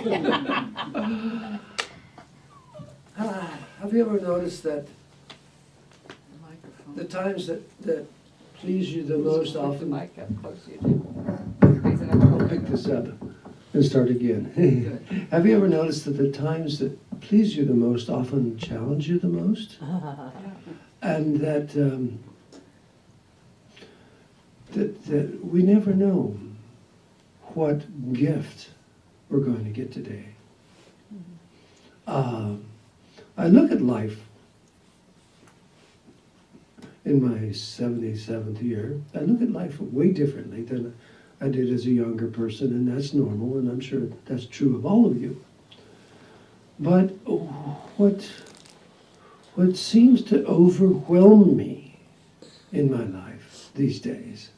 Have you ever noticed that the times that please you the most often... Mic up close to you, Jim. Raise it up a I'll little pick bit. this up and start again. Have you ever noticed that the times that please you the most often challenge you the most? And that, that we never know what gift we're going to get today. I look at life in my 77th year. I look at life way differently than I did as a younger person, and that's normal, and I'm sure that's true of all of you. But what seems to overwhelm me in my life these days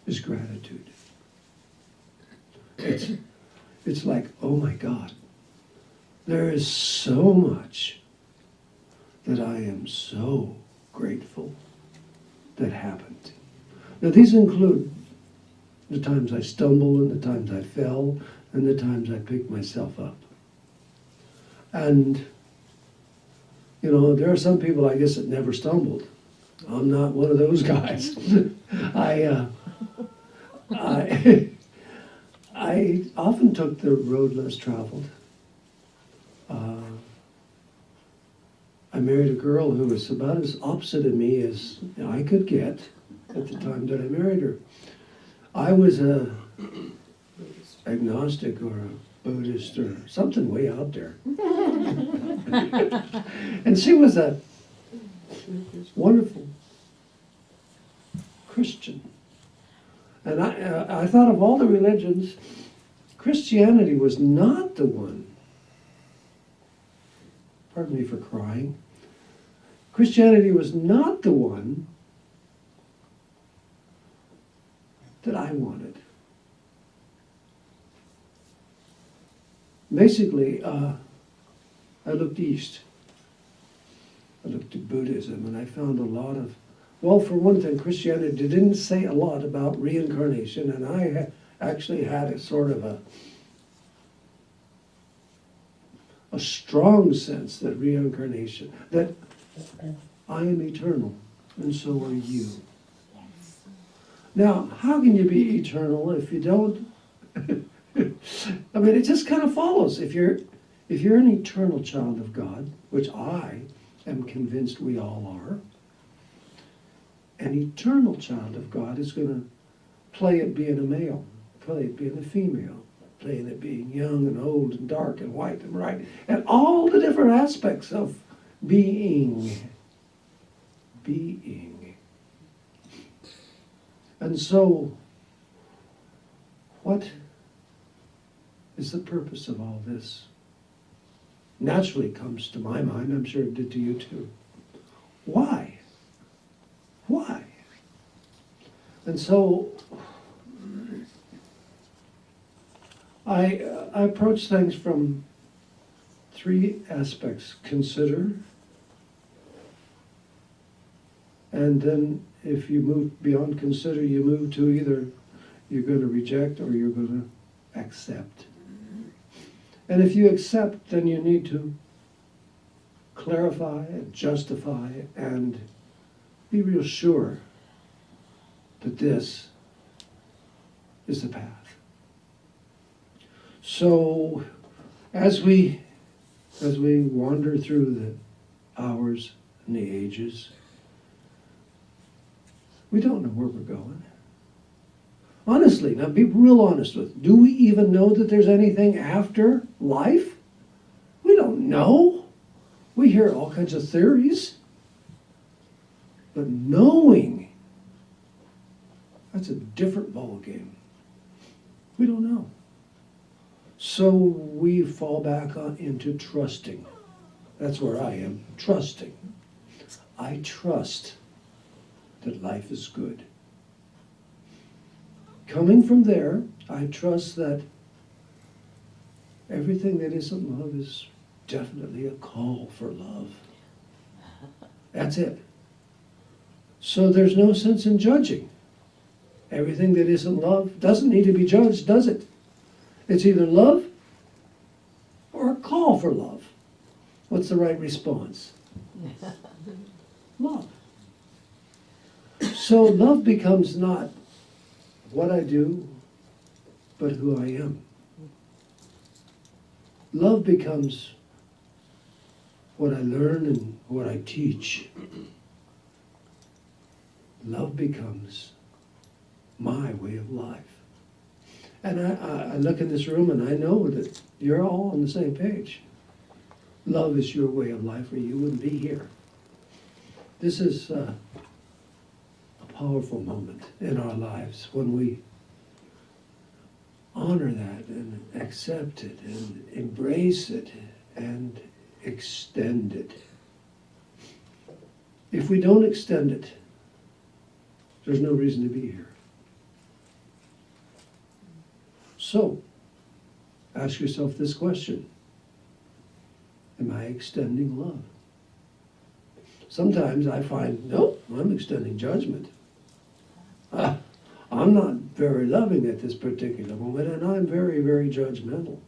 is gratitude. It's like, oh my God, there is so much that I am so grateful that happened. Now these include the times I stumbled and the times I fell and the times I picked myself up. And, you know, there are some people, I guess, that never stumbled. I'm not one of those guys. I often took the road less traveled. I married a girl who was about as opposite of me as I could get at the time that I married her. I was a agnostic or a Buddhist or something way out there. And she was a wonderful Christian. And I thought of all the religions, Christianity was not the one, pardon me for crying, Christianity was not the one that I wanted. Basically, I looked east. I looked to Buddhism, and I found a lot of, well, for one thing, Christianity didn't say a lot about reincarnation, and I actually had a sort of a strong sense that reincarnation, that I am eternal, and so are you. Now, how can you be eternal if you don't? I mean, it just kind of follows. If you're an eternal child of God, which I am convinced we all are, an eternal child of God is going to play at being a male, play at being a female, playing at being young and old and dark and white and bright, and all the different aspects of being. And so, what is the purpose of all this? Naturally comes to my mind, I'm sure it did to you too. Why? Why? And so, I approach things from three aspects. Consider, and then if you move beyond consider, you move to either you're going to reject or you're going to accept. And if you accept, then you need to clarify and justify and be real sure that this is the path. So as we wander through the hours and the ages, we don't know where we're going. Honestly, now be real honest with, do we even know that there's anything after life? We don't know. We hear all kinds of theories. But knowing, that's a different ballgame. We don't know. So we fall back into trusting. That's where I am, trusting. I trust that life is good. Coming from there, I trust that everything that isn't love is definitely a call for love. That's it. So there's no sense in judging. Everything that isn't love doesn't need to be judged, does it? It's either love or a call for love. What's the right response? Love. So love becomes not what I do, but who I am. Love becomes what I learn and what I teach. Love becomes my way of life. And I look in this room and I know that you're all on the same page. Love is your way of life or you wouldn't be here. This is a powerful moment in our lives when we honor that and accept it and embrace it and extend it. If we don't extend it, there's no reason to be here. So, ask yourself this question. Am I extending love? Sometimes I find, nope, I'm extending judgment. I'm not very loving at this particular moment, and I'm very, very judgmental.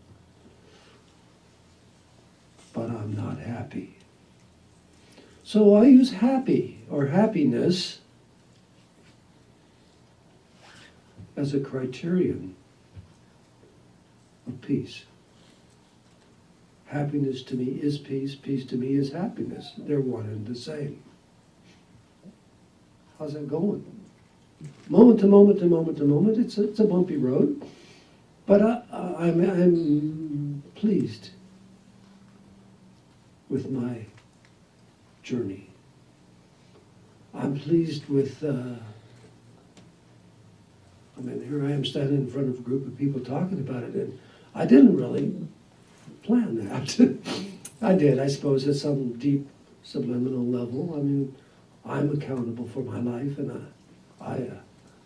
But I'm not happy. So I use happy or happiness as a criterion of peace. Happiness to me is peace. Peace to me is happiness. They're one and the same. How's that going? Moment to moment to moment to moment. It's a bumpy road, but I'm pleased with my journey. I'm pleased with. Here I am standing in front of a group of people talking about it, and I didn't really plan that. I did, I suppose, at some deep subliminal level. I'm accountable for my life, and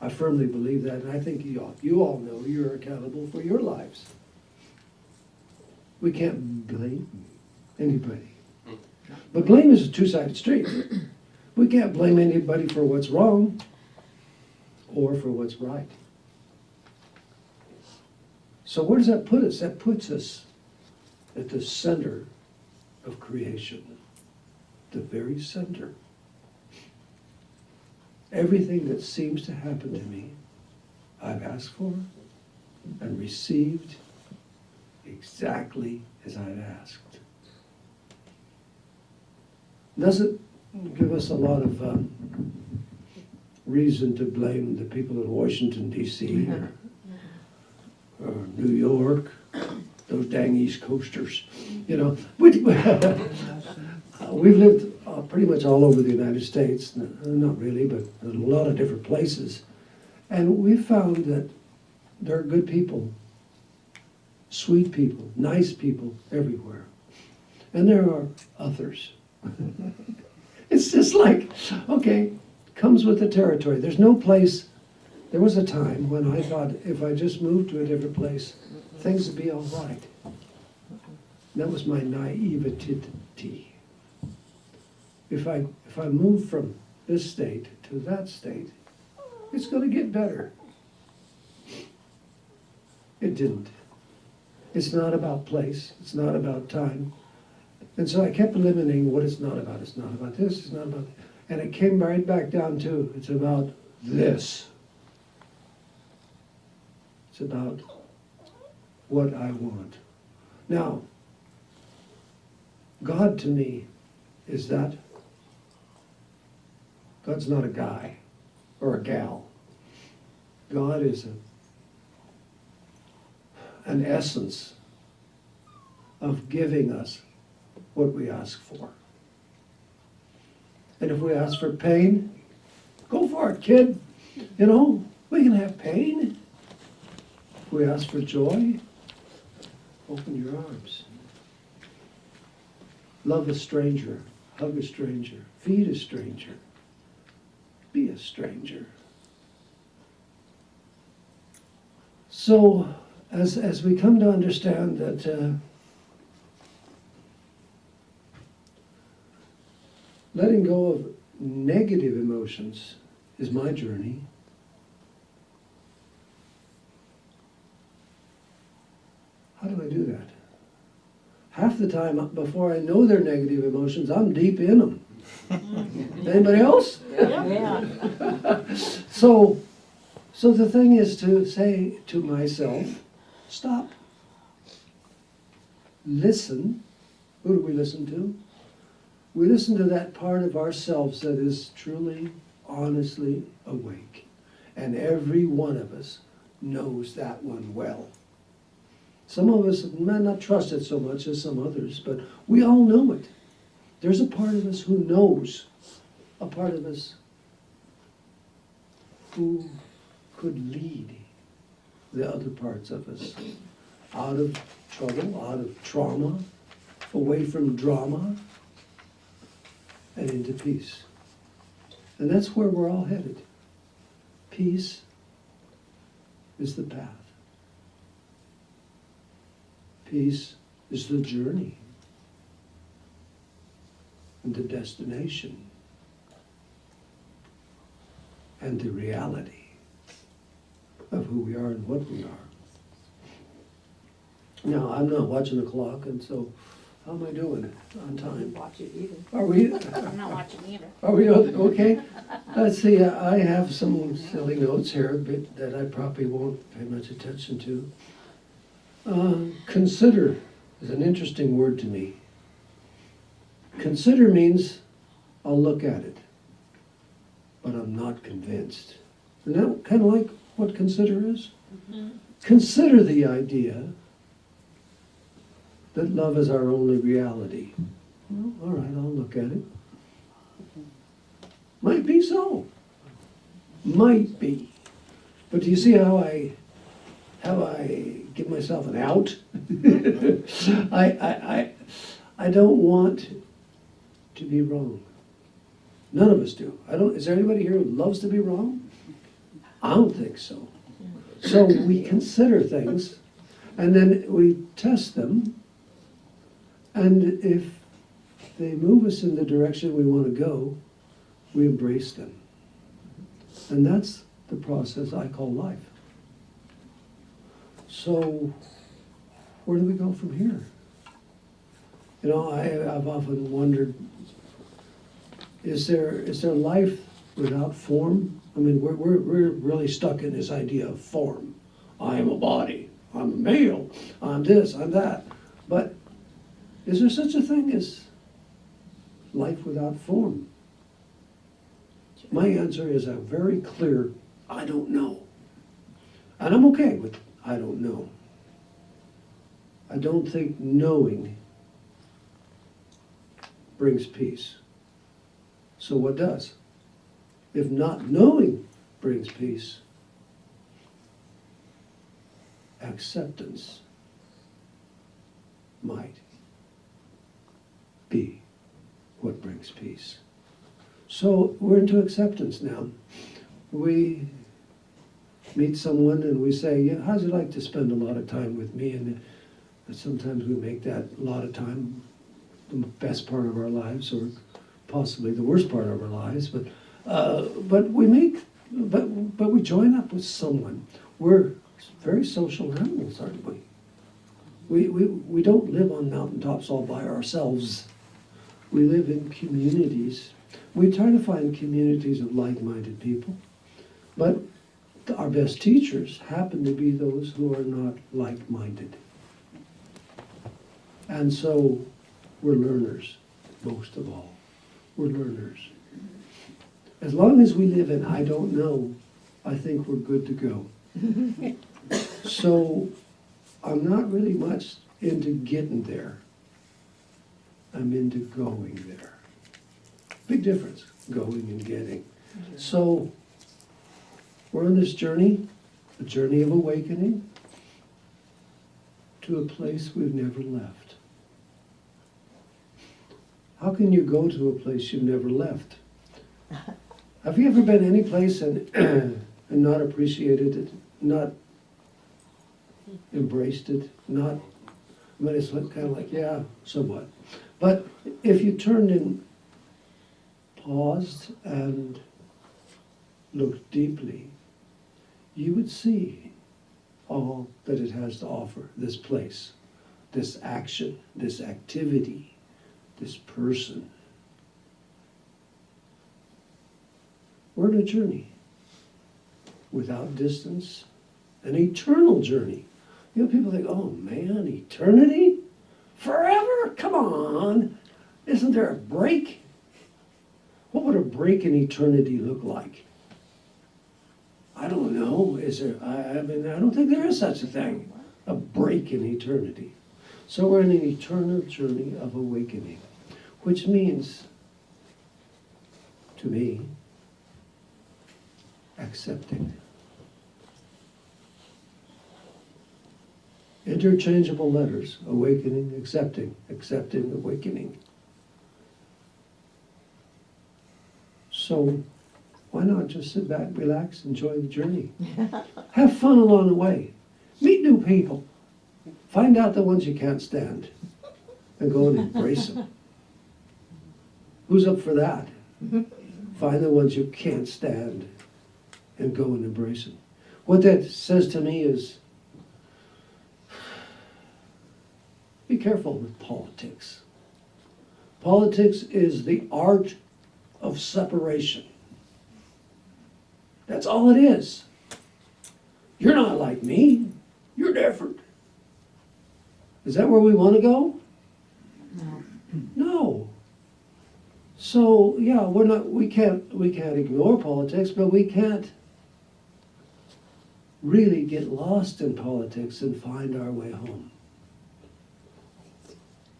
I firmly believe that, and I think you all know you're accountable for your lives. We can't blame anybody. But blame is a two-sided street. We can't blame anybody for what's wrong or for what's right. So where does that put us? That puts us at the center of creation, the very center. Everything that seems to happen to me, I've asked for and received exactly as I've asked. Doesn't give us a lot of reason to blame the people in Washington, D.C. or New York, those dang East Coasters. We've lived pretty much all over the United States, not really, but in a lot of different places. And we've found that there are good people, sweet people, nice people everywhere. And there are others. It's just like, okay, comes with the territory. There's no place. There was a time when I thought if I just moved to a different place, things would be all right. That was my naivety. If I move from this state to that state, it's going to get better. It didn't. It's not about place. It's not about time. And so I kept eliminating what it's not about. It's not about this. It's not about... And it came right back down to, it's about this. It's about what I want. Now, God to me is that. God's not a guy or a gal. God is an essence of giving us what we ask for. And if we ask for pain, go for it, kid. We can have pain. If we ask for joy, open your arms. Love a stranger, hug a stranger, feed a stranger, be a stranger. So, as we come to understand that letting go of negative emotions is my journey, do I do that? Half the time, before I know they're negative emotions, I'm deep in them. Anybody else? Yeah. So the thing is to say to myself, stop. Listen. Who do we listen to? We listen to that part of ourselves that is truly, honestly awake. And every one of us knows that one well. Some of us might not trust it so much as some others, but we all know it. There's a part of us who knows, a part of us who could lead the other parts of us out of trouble, out of trauma, away from drama, and into peace. And that's where we're all headed. Peace is the path. Peace is the journey and the destination and the reality of who we are and what we are. Now, I'm not watching the clock, and so how am I doing on time? Watch it either. Are we, I'm not watching either. are we okay? Let's see, I have some silly notes here but that I probably won't pay much attention to. Consider is an interesting word to me. Consider means I'll look at it, but I'm not convinced. Isn't that kind of like what consider is? Mm-hmm. Consider the idea that love is our only reality. Well, all right, I'll look at it. Might be so. Might be. But do you see how I give myself an out? I don't want to be wrong. None of us do. Is there anybody here who loves to be wrong? I don't think so. So we consider things, and then we test them, and if they move us in the direction we want to go, we embrace them. And that's the process I call life. So where do we go from here? You know, I've often wondered, is there life without form? I mean, we're really stuck in this idea of form. I am a body, I'm a male, I'm this, I'm that. But is there such a thing as life without form? My answer is a very clear, I don't know. And I'm okay with I don't know. I don't think knowing brings peace. So what does? If not knowing brings peace, acceptance might be what brings peace. So we're into acceptance now. We meet someone and we say, yeah, how'd you like to spend a lot of time with me? And sometimes we make that a lot of time the best part of our lives, or possibly the worst part of our lives. But we join up with someone. We're very social animals, aren't we? We don't live on mountaintops all by ourselves. We live in communities. We try to find communities of like-minded people, but our best teachers happen to be those who are not like-minded. And so we're learners, most of all. We're learners. As long as we live in I don't know, I think we're good to go. So I'm not really much into getting there. I'm into going there. Big difference, going and getting. So we're on this journey, a journey of awakening, to a place we've never left. How can you go to a place you've never left? Have you ever been any place and not appreciated it, not embraced it, not, I mean, it's kind of like, yeah, somewhat. But if you turned and paused and looked deeply, you would see all that it has to offer, this place. this action, this activity, this person. We're on a journey without distance, an eternal journey. You know, people think, oh man, eternity? Forever? Come on. Isn't there a break? What would a break in eternity look like? I don't know. Is there, I mean, I don't think there is such a thing, a break in eternity. So we're in an eternal journey of awakening, which means, to me, accepting. Interchangeable letters, awakening, accepting, accepting, awakening. So why not just sit back, relax, enjoy the journey? Have fun along the way. Meet new people. Find out the ones you can't stand and go and embrace them. Who's up for that? Find the ones you can't stand and go and embrace them. What that says to me is, be careful with politics. Politics is the art of separation. That's all it is. You're not like me. You're different. Is that where we want to go? No. No. So yeah, we can't ignore politics, but we can't really get lost in politics and find our way home.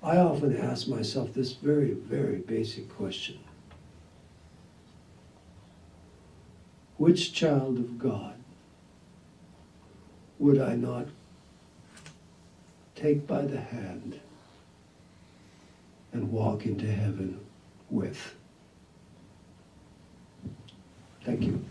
I often ask myself this very, very basic question. Which child of God would I not take by the hand and walk into heaven with? Thank you.